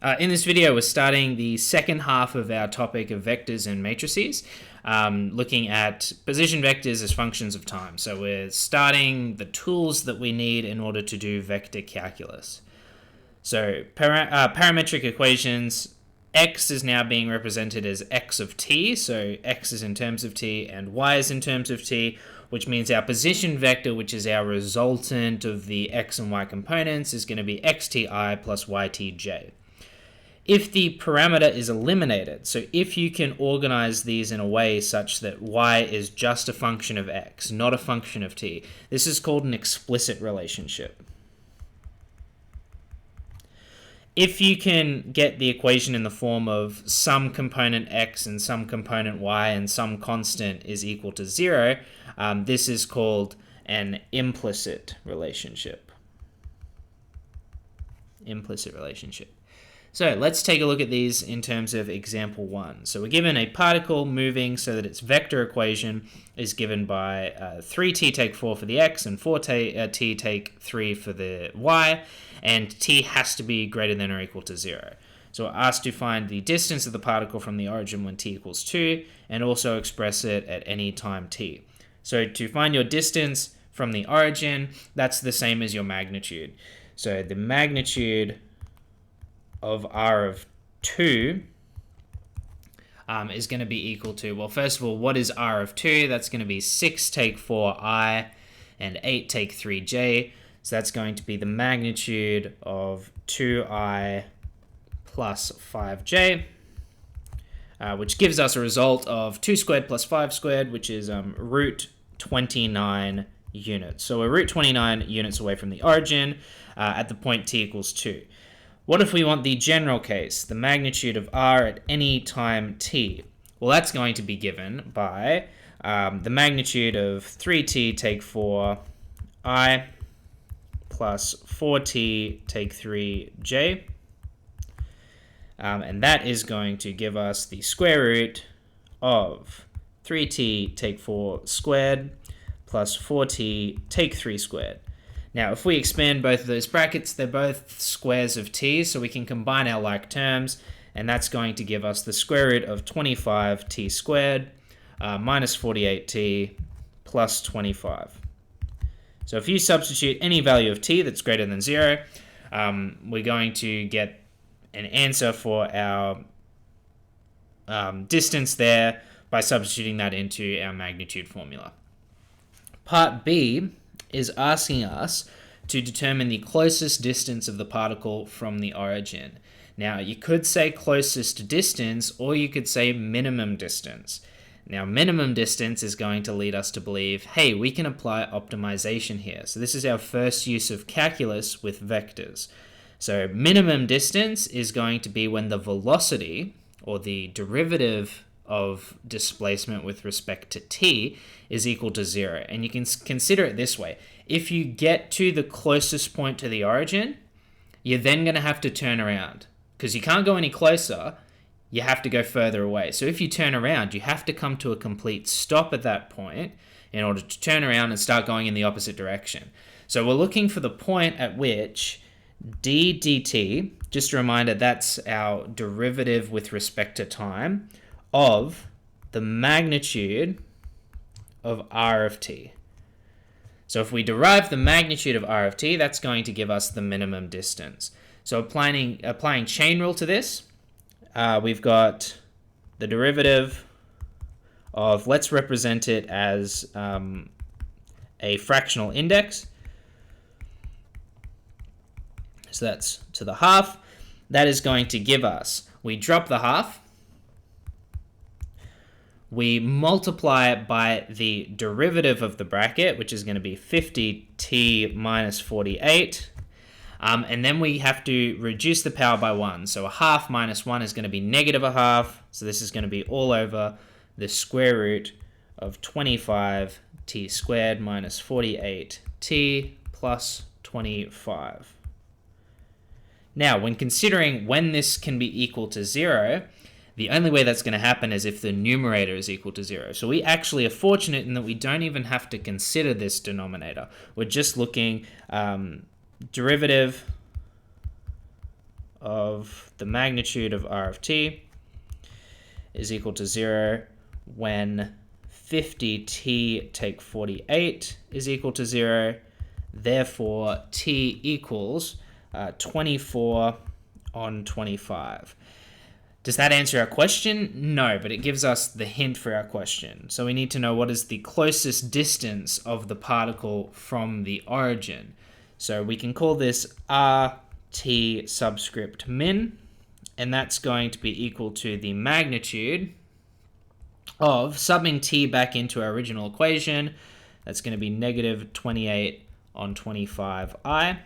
In this video, we're starting the second half of our topic of vectors and matrices, looking at position vectors as functions of time. So we're starting the tools that we need in order to do vector calculus. So parametric equations, x is now being represented as x of t, so x is in terms of t and y is in terms of t, which means our position vector, which is our resultant of the x and y components, is going to be xti plus ytj. If the parameter is eliminated, so if you can organize these in a way such that y is just a function of x, not a function of t, this is called an explicit relationship. If you can get the equation in the form of some component x and some component y and some constant is equal to 0, this is called an implicit relationship. Implicit relationship. So let's take a look at these in terms of example 1. So we're given a particle moving so that its vector equation is given by 3t take 4 for the x and 4t take 3 for the y, and t has to be greater than or equal to 0. So we're asked to find the distance of the particle from the origin when t equals 2 and also express it at any time t. So to find your distance from the origin, that's the same as your magnitude. So the magnitude of r of 2 is going to be equal to, well, first of all, what is r of 2? That's going to be 6 take 4i and 8 take 3j. So that's going to be the magnitude of 2i plus 5j, which gives us a result of 2 squared plus 5 squared, which is root 29 units. So we're root 29 units away from the origin at the point t equals 2. What if we want the general case, the magnitude of r at any time t? Well, that's going to be given by the magnitude of 3t take 4i plus 4t take 3j. And that is going to give us the square root of 3t take 4 squared plus 4t take 3 squared. Now, if we expand both of those brackets, they're both squares of t, so we can combine our like terms, and that's going to give us the square root of 25t squared minus 48t plus 25. So if you substitute any value of t that's greater than 0, we're going to get an answer for our distance there by substituting that into our magnitude formula. Part B is asking us to determine the closest distance of the particle from the origin. Now, you could say closest distance, or you could say minimum distance. Now, minimum distance is going to lead us to believe, hey, we can apply optimization here. So this is our first use of calculus with vectors. So minimum distance is going to be when the velocity, or the derivative of displacement with respect to t, is equal to 0. And you can consider it this way. If you get to the closest point to the origin, you're then going to have to turn around. Because you can't go any closer, you have to go further away. So if you turn around, you have to come to a complete stop at that point in order to turn around and start going in the opposite direction. So we're looking for the point at which d dt, just a reminder, that's our derivative with respect to time, of the magnitude of r of t. So if we derive the magnitude of r of t, that's going to give us the minimum distance. So applying chain rule to this, we've got the derivative of, let's represent it as a fractional index. So that's to the half. That is going to give us, we drop the half, we multiply it by the derivative of the bracket, which is going to be 50t minus 48. And then we have to reduce the power by 1. So a half minus 1 is going to be negative a half. So this is going to be all over the square root of 25t squared minus 48t plus 25. Now, when considering when this can be equal to 0, the only way that's going to happen is if the numerator is equal to 0. So we actually are fortunate in that we don't even have to consider this denominator. We're just looking derivative of the magnitude of r of t is equal to 0 when 50t take 48 is equal to 0. Therefore, t equals 24 on 25. Does that answer our question? No, but it gives us the hint for our question. So we need to know what is the closest distance of the particle from the origin. So we can call this RT subscript min, and that's going to be equal to the magnitude of subbing t back into our original equation. That's going to be negative 28 on 25i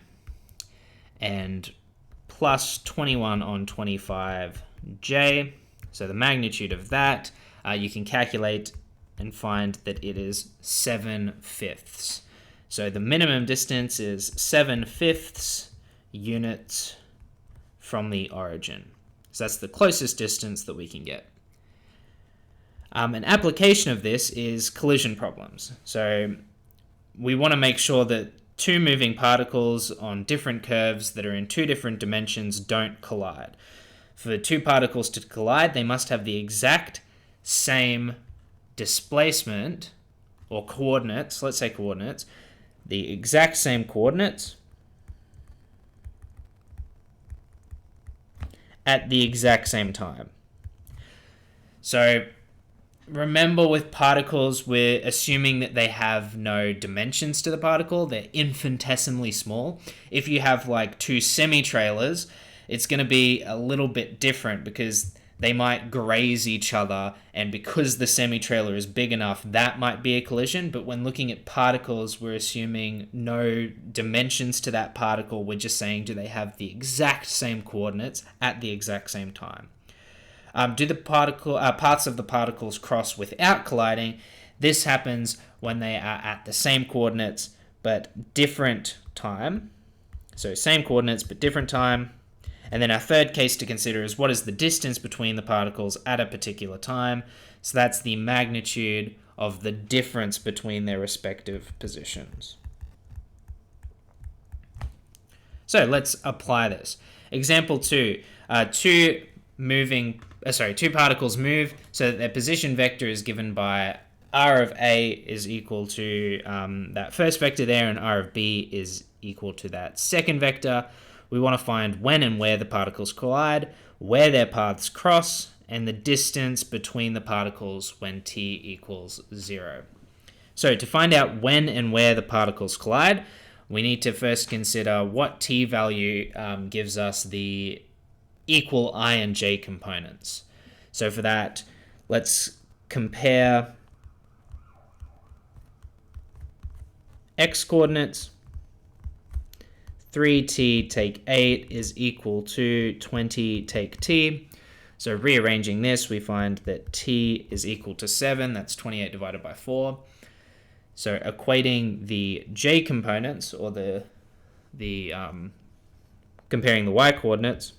and plus 21 on 25j. So the magnitude of that, you can calculate and find that it is 7/5. So the minimum distance is 7/5 units from the origin. So that's the closest distance that we can get. An application of this is collision problems. So we want to make sure that two moving particles on different curves that are in two different dimensions don't collide. For two particles to collide, they must have the exact same displacement or coordinates, let's say coordinates, the exact same coordinates at the exact same time. So remember, with particles, we're assuming that they have no dimensions to the particle. They're infinitesimally small. If you have like two semi-trailers, it's going to be a little bit different because they might graze each other, and because the semi-trailer is big enough, that might be a collision. But when looking at particles, we're assuming no dimensions to that particle. We're just saying, do they have the exact same coordinates at the exact same time? Do the parts of the particles cross without colliding? This happens when they are at the same coordinates but different time. So same coordinates but different time. And then our third case to consider is what is the distance between the particles at a particular time. So that's the magnitude of the difference between their respective positions. So let's apply this. Example 2. Two particles move so that their position vector is given by r of A is equal to that first vector there, and r of B is equal to that second vector. We want to find when and where the particles collide, where their paths cross, and the distance between the particles when t equals 0. So to find out when and where the particles collide, we need to first consider what t value gives us the equal I and j components. So for that, let's compare x coordinates. 3t take 8 is equal to 20 take t. So rearranging this, we find that t is equal to 7. That's 28 divided by 4. So equating the j components, or comparing the y coordinates,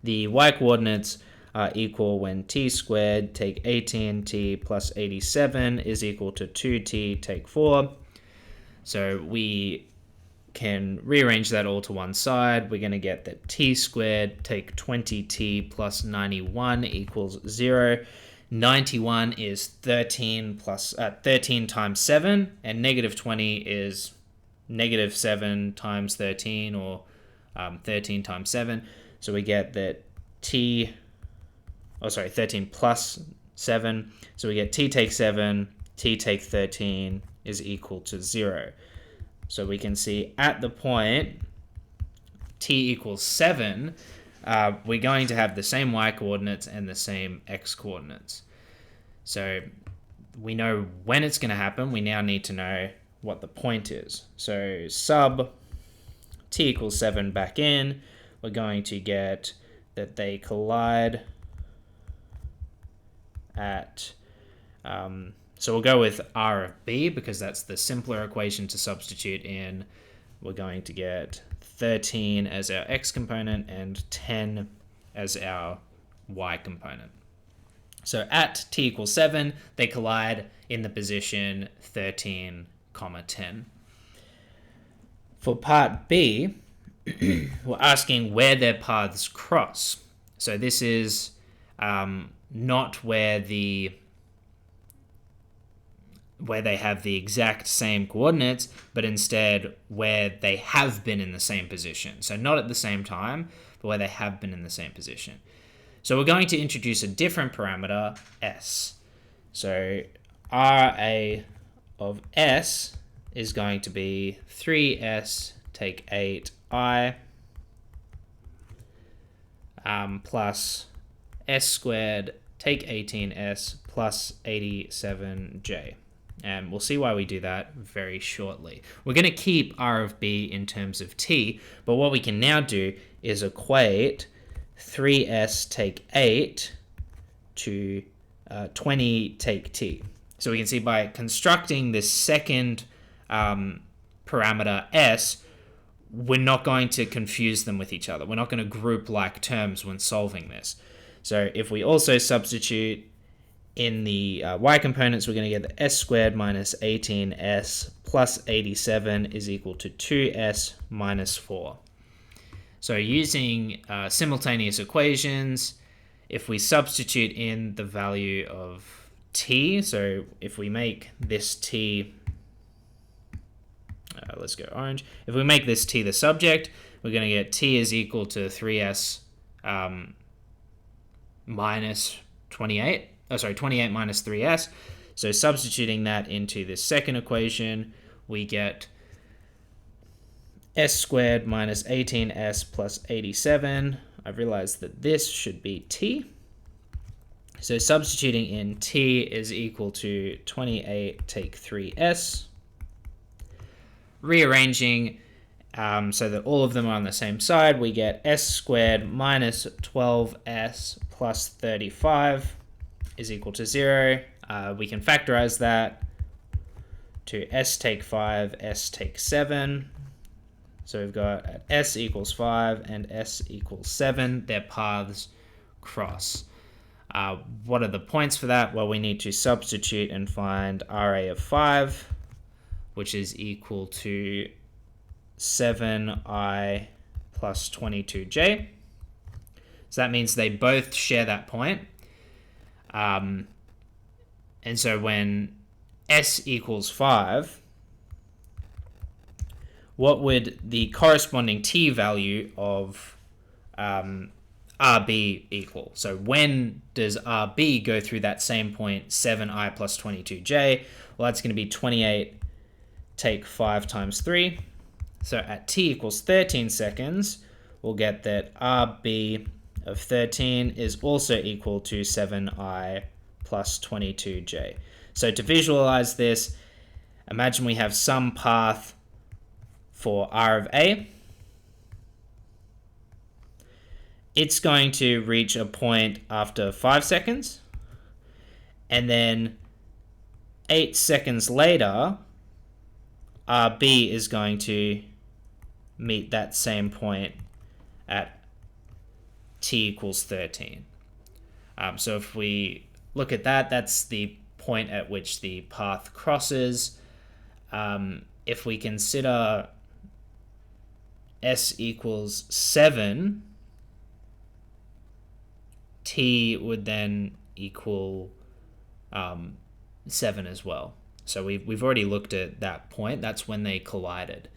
the y coordinates are equal when t squared take 18t plus 87 is equal to 2t take 4. So we can rearrange that all to one side. We're going to get that t squared take 20t plus 91 equals 0. 91 is 13 times 7, and negative 20 is negative 7 times 13, or 13 times 7. So we get that 13 plus 7. So we get t take 7, t take 13 is equal to 0. So we can see at the point t equals 7, we're going to have the same y coordinates and the same x coordinates. So we know when it's going to happen. We now need to know what the point is. So sub t equals 7 back in, we're going to get that they collide at, so we'll go with r of b because that's the simpler equation to substitute in. We're going to get 13 as our x component and 10 as our y component. So at t equals 7, they collide in the position 13, 10. For part B, we're asking where their paths cross. So this is not where they have the exact same coordinates, but instead where they have been in the same position. So not at the same time, but where they have been in the same position. So we're going to introduce a different parameter, s. So RA of s is going to be 3s take 8i plus s squared take 18s plus 87j. And we'll see why we do that very shortly. We're going to keep r of b in terms of t, but what we can now do is equate 3s take 8 to 20 take t. So we can see by constructing this second parameter s, we're not going to confuse them with each other. We're not going to group like terms when solving this. So if we also substitute in the y components, we're going to get the s squared minus 18s plus 87 is equal to 2s minus 4. So using simultaneous equations, if we substitute in the value of t, so if we make this t, let's go orange. If we make this t the subject, we're going to get t is equal to 3s minus 28. 28 minus 3s. So substituting that into this second equation, we get s squared minus 18s plus 87. I've realized that this should be t. So substituting in t is equal to 28 take 3s. Rearranging so that all of them are on the same side, we get s squared minus 12s plus 35 is equal to 0. We can factorize that to s take 5, s take 7. So we've got at s equals 5 and s equals 7, their paths cross. What are the points for that? Well, we need to substitute and find RA of 5, which is equal to 7i plus 22j. So that means they both share that point. And so when s equals 5, what would the corresponding t value of RB equal? So when does RB go through that same point, 7i plus 22j? Well, that's going to be 28 take 5 times 3. So at t equals 13 seconds, we'll get that RB of 13 is also equal to 7i plus 22j. So to visualize this, imagine we have some path for r of a. It's going to reach a point after 5 seconds, and then 8 seconds later, RB is going to meet that same point at t equals 13. So if we look at that, that's the point at which the path crosses. If we consider s equals 7, t would then equal 7 as well. So we've already looked at that point. That's when they collided.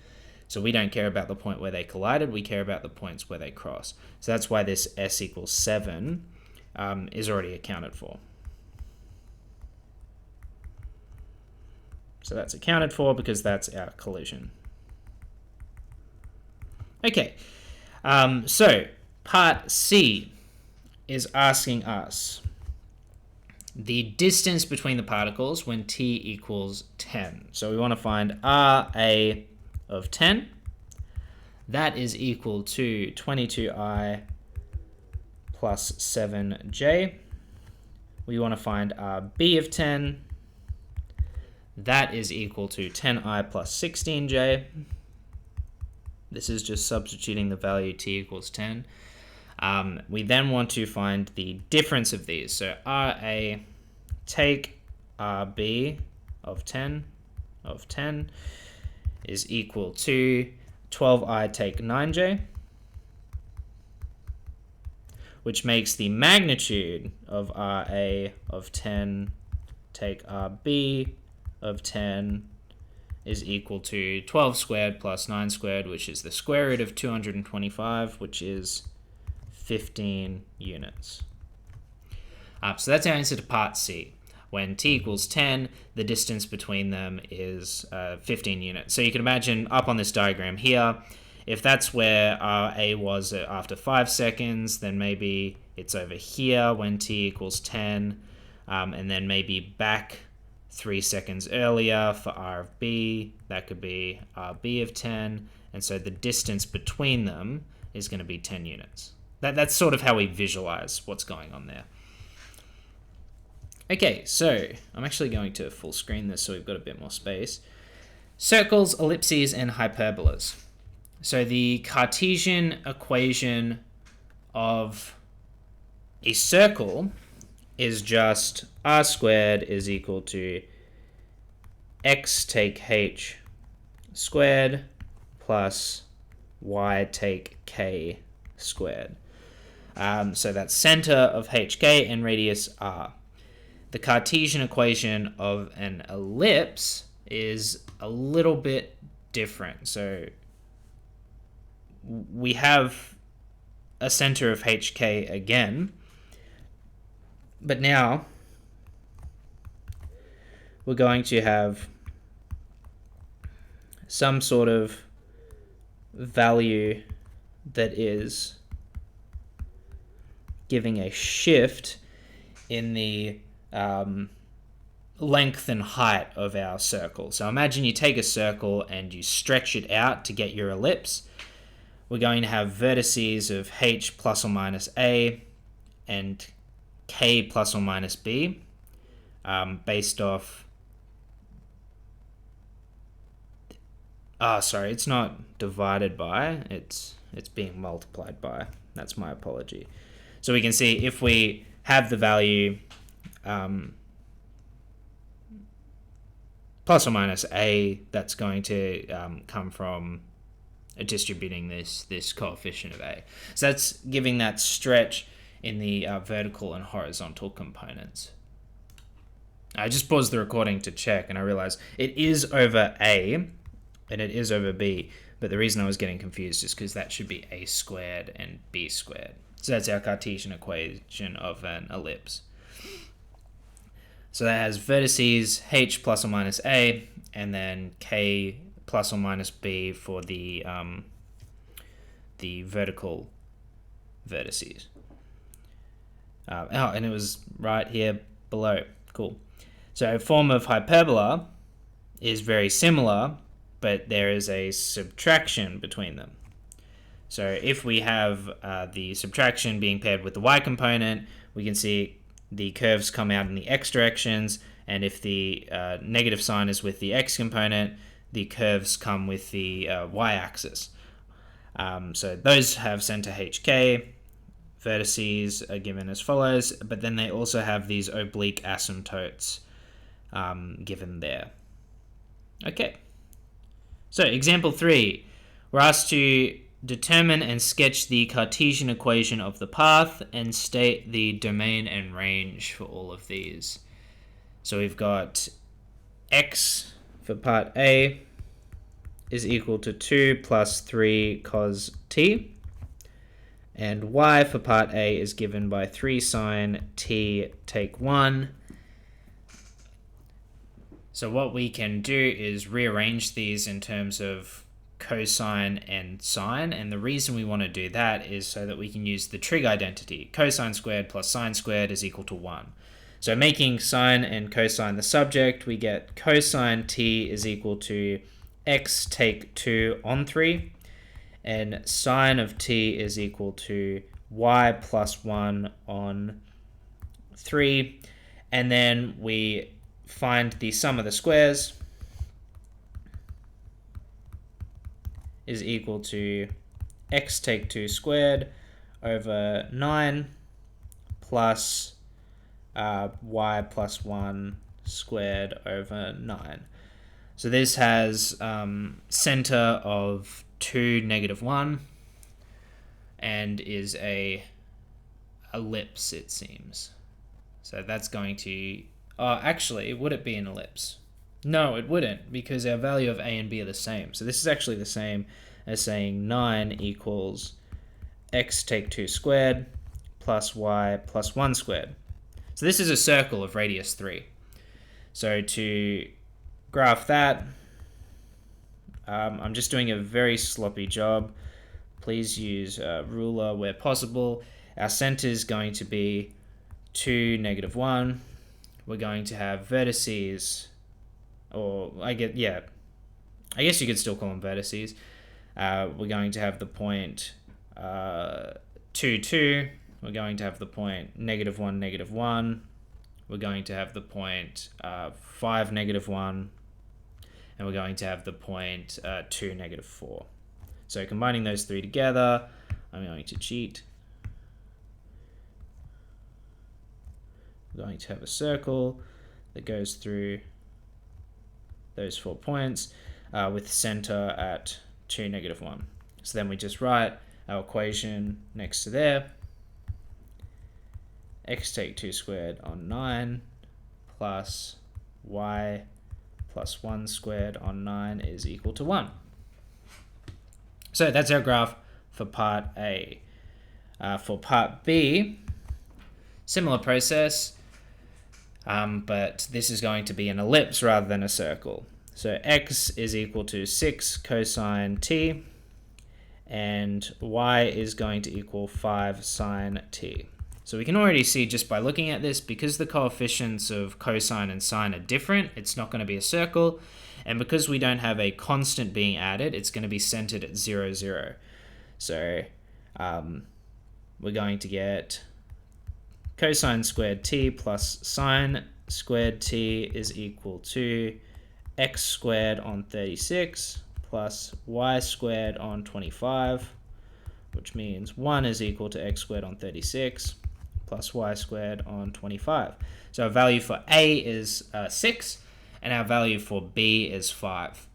So we don't care about the point where they collided. We care about the points where they cross. So that's why this s equals 7 is already accounted for. So that's accounted for because that's our collision. Okay, so part C is asking us the distance between the particles when t equals 10. So we want to find RA of 10. That is equal to 22i plus 7j. We want to find RB of 10. That is equal to 10i plus 16j. This is just substituting the value t equals 10. We then want to find the difference of these. So RA take RB of 10 is equal to 12i take 9j, which makes the magnitude of RA of 10 take RB of 10 is equal to 12 squared plus 9 squared, which is the square root of 225, which is 15 units. So that's our answer to part C. When t equals 10, the distance between them is 15 units. So you can imagine up on this diagram here, if that's where RA was after 5 seconds, then maybe it's over here when t equals 10, and then maybe back 3 seconds earlier for R of B, that could be RB of 10, and so the distance between them is going to be 10 units. That's sort of how we visualize what's going on there. Okay, so I'm actually going to full screen this so we've got a bit more space. Circles, ellipses, and hyperbolas. So the Cartesian equation of a circle is just r squared is equal to x take h squared plus y take k squared. So that's center of hk and radius r. The Cartesian equation of an ellipse is a little bit different. So we have a center of hk again, but now we're going to have some sort of value that is giving a shift in the length and height of our circle. So imagine you take a circle and you stretch it out to get your ellipse. We're going to have vertices of h plus or minus a and k plus or minus b based off... sorry, it's not divided by, it's being multiplied by. That's my apology. So we can see if we have the value plus or minus a, that's going to come from distributing this coefficient of a. So that's giving that stretch in the vertical and horizontal components. I just paused the recording to check and I realized it is over a and it is over b, but the reason I was getting confused is because that should be a squared and b squared. So that's our Cartesian equation of an ellipse. So that has vertices h plus or minus a, and then k plus or minus b for the vertical vertices. And it was right here below. Cool. So a form of hyperbola is very similar, but there is a subtraction between them. So if we have the subtraction being paired with the y component, we can see the curves come out in the x directions, and if the negative sign is with the x component, the curves come with the y-axis. So those have center hk, vertices are given as follows, but then they also have these oblique asymptotes given there. Okay, so example 3, we're asked to determine and sketch the Cartesian equation of the path and state the domain and range for all of these. So we've got x for part A is equal to 2 plus 3 cos t, and y for part A is given by 3 sine t take 1. So what we can do is rearrange these in terms of cosine and sine, and the reason we want to do that is so that we can use the trig identity. Cosine squared plus sine squared is equal to 1. So making sine and cosine the subject, we get cosine t is equal to x take 2 on 3, and sine of t is equal to y plus 1 on 3, and then we find the sum of the squares is equal to x take 2 squared over 9 plus y plus 1 squared over 9. So this has center of 2, -1, and is a ellipse, it seems. So that's going to... actually, would it be an ellipse? No, it wouldn't, because our value of a and b are the same. So this is actually the same as saying 9 equals x take 2 squared plus y plus 1 squared. So this is a circle of radius 3. So to graph that, I'm just doing a very sloppy job. Please use a ruler where possible. Our center is going to be 2, -1. We're going to have vertices, or I guess you could still call them vertices. We're going to have the point 2, 2. We're going to have the point -1, -1. We're going to have the point 5, -1. And we're going to have the point 2, -4. So combining those three together, I'm going to cheat. We're going to have a circle that goes through those 4 points with center at 2, -1. So then we just write our equation next to there. X take 2 squared on 9 plus y plus 1 squared on 9 is equal to 1. So that's our graph for part A. For part B, similar process, but this is going to be an ellipse rather than a circle. So x is equal to 6 cosine t, and y is going to equal 5 sine t. So we can already see just by looking at this, because the coefficients of cosine and sine are different, it's not going to be a circle. And because we don't have a constant being added, it's going to be centered at 0, 0. So we're going to get cosine squared t plus sine squared t is equal to x squared on 36 plus y squared on 25, which means 1 is equal to x squared on 36 plus y squared on 25. So our value for A is 6, and our value for B is 5.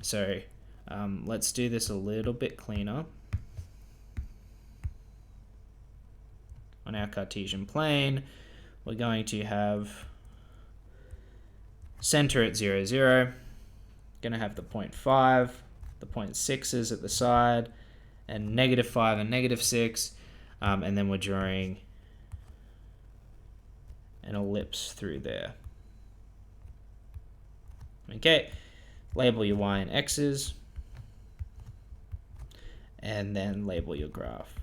So let's do this a little bit cleaner. On our Cartesian plane, we're going to have center at 0, 0. Going to have the point 5, the point 6s at the side, and -5 and -6, and then we're drawing an ellipse through there. Okay, label your y and x's, and then label your graph.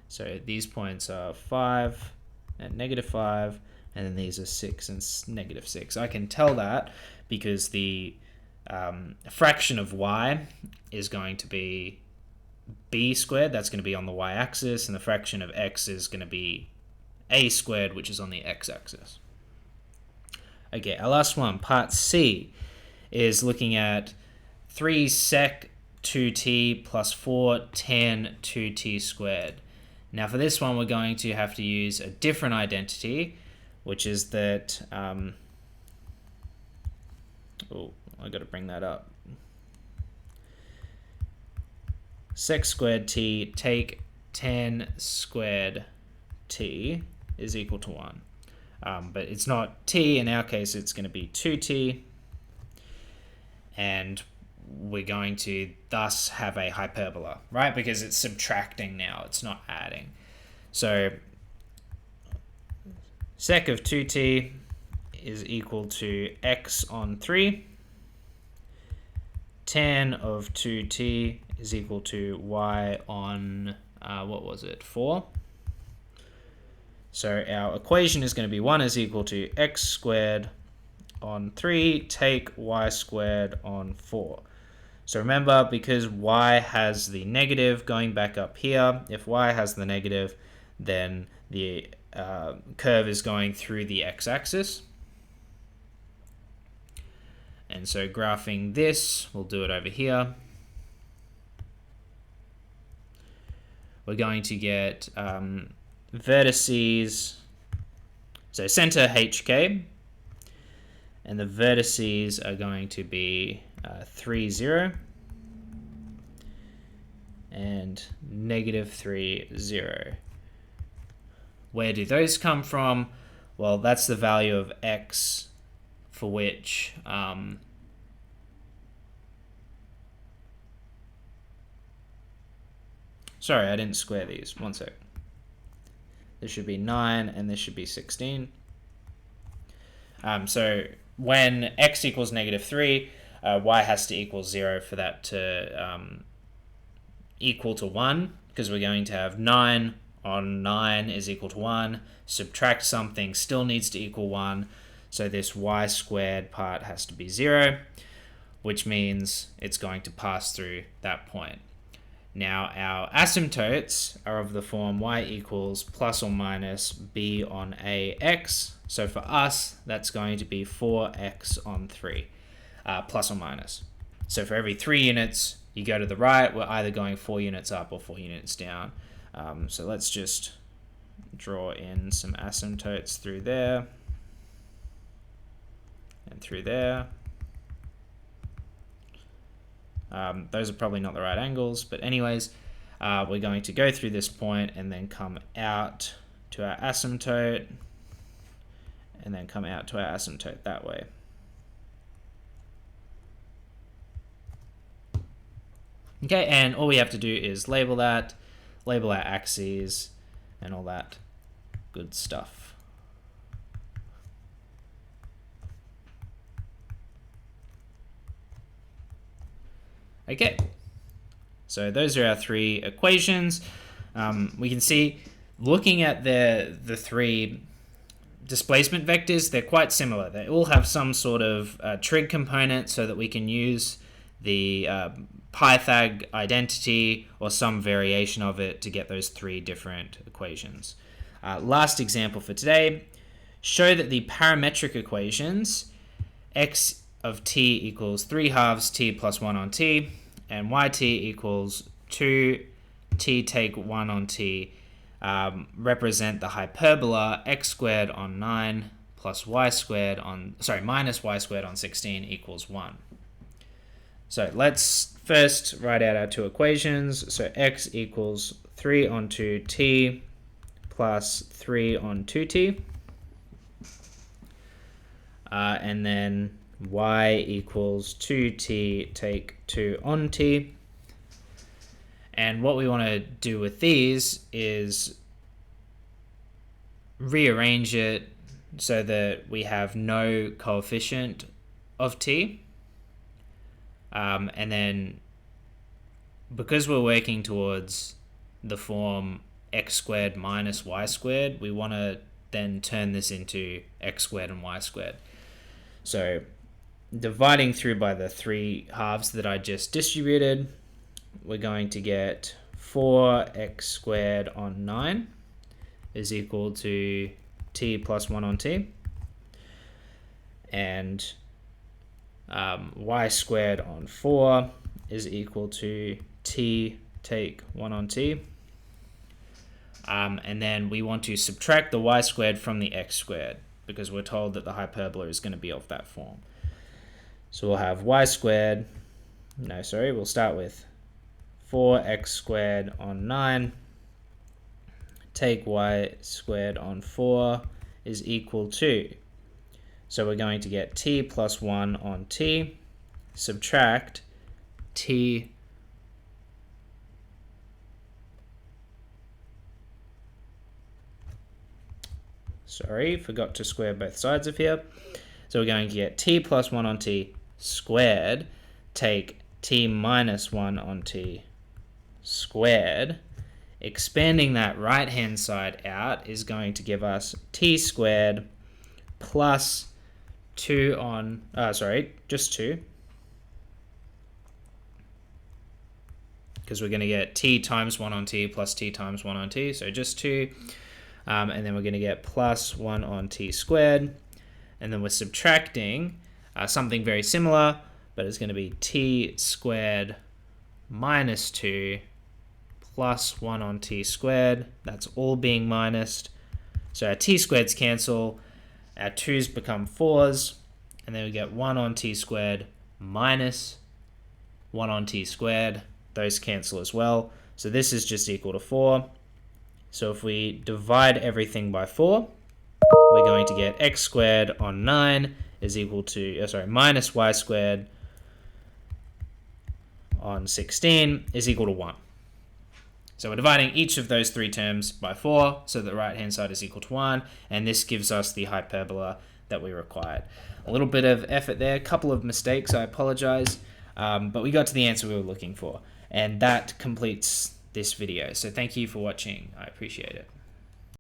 So these points are 5 and -5, and then these are 6 and -6. I can tell that because the fraction of y is going to be b squared, that's going to be on the y-axis, and the fraction of x is going to be a squared, which is on the x-axis. Okay, our last one, part C, is looking at 3 sec 2t plus 4 tan 2t squared. Now for this one, we're going to have to use a different identity, which is that, I got to bring that up. Sec squared t take tan squared t is equal to 1. But it's not t, in our case it's going to be 2t, and we're going to thus have a hyperbola, right? Because it's subtracting now, it's not adding. So sec of 2t is equal to x on 3. Tan of 2t is equal to y on, 4. So our equation is going to be 1 is equal to x squared on 3 take y squared on 4. So remember, because y has the negative going back up here, if y has the negative, then the curve is going through the x-axis. And so graphing this, we'll do it over here. We're going to get vertices, so center HK, and the vertices are going to be 3, 0, and negative 3, 0. Where do those come from? Well, that's the value of x for which sorry, I didn't square these. One sec. This should be 9 and this should be 16. So when x equals negative 3, y has to equal 0 for that to equal to 1, because we're going to have 9 on 9 is equal to 1. Subtract something, still needs to equal 1. So this y squared part has to be 0, which means it's going to pass through that point. Now our asymptotes are of the form y equals plus or minus b on ax. So for us, that's going to be 4x on 3, plus or minus. So for every 3 units you go to the right, we're either going 4 units up or 4 units down. So let's just draw in some asymptotes through there and through there. Those are probably not the right angles, but anyways, we're going to go through this point and then come out to our asymptote and then come out to our asymptote that way. Okay, and all we have to do is label that, label our axes, and all that good stuff. Okay, so those are our 3 equations. We can see, looking at the 3 displacement vectors, they're quite similar. They all have some sort of trig component so that we can use the Pythag identity or some variation of it to get those 3 different equations. Last example for today, show that the parametric equations x of t equals 3 halves t plus 1 on t and yt equals 2 t take 1 on t represent the hyperbola x squared on 9 plus y squared on, minus y squared on 16 equals 1. So let's first write out our 2 equations. So x equals 3 on 2t plus 3 on 2t. And then y equals 2t take 2 on t. And what we want to do with these is rearrange it so that we have no coefficient of t. And then because we're working towards the form x squared minus y squared, we want to then turn this into x squared and y squared. So dividing through by the 3 halves that I just distributed, we're going to get 4x squared on 9 is equal to t plus 1 on t. And y squared on 4 is equal to t take 1 on t. And then we want to subtract the y squared from the x squared because we're told that the hyperbola is going to be of that form. So we'll have y squared, we'll start with 4x squared on 9 take y squared on 4 is equal to, so we're going to get t plus 1 on t, subtract t forgot to square both sides of here. So we're going to get t plus 1 on t squared, take t minus 1 on t squared. Expanding that right-hand side out is going to give us t squared plus 2 on, just 2. Because we're going to get t times 1 on t plus t times 1 on t, so just 2. And then we're going to get plus 1 on t squared. And then we're subtracting something very similar, but it's going to be t squared minus 2 plus 1 on t squared. That's all being minused. So our t squareds cancel, our 2's become 4's, and then we get 1 on t squared minus 1 on t squared. Those cancel as well. So this is just equal to 4. So if we divide everything by 4, we're going to get x squared on 9 is equal to, minus y squared on 16 is equal to 1. So we're dividing each of those three terms by 4, so the right-hand side is equal to 1, and this gives us the hyperbola that we required. A little bit of effort there, a couple of mistakes, I apologize, but we got to the answer we were looking for, and that completes this video. So thank you for watching, I appreciate it.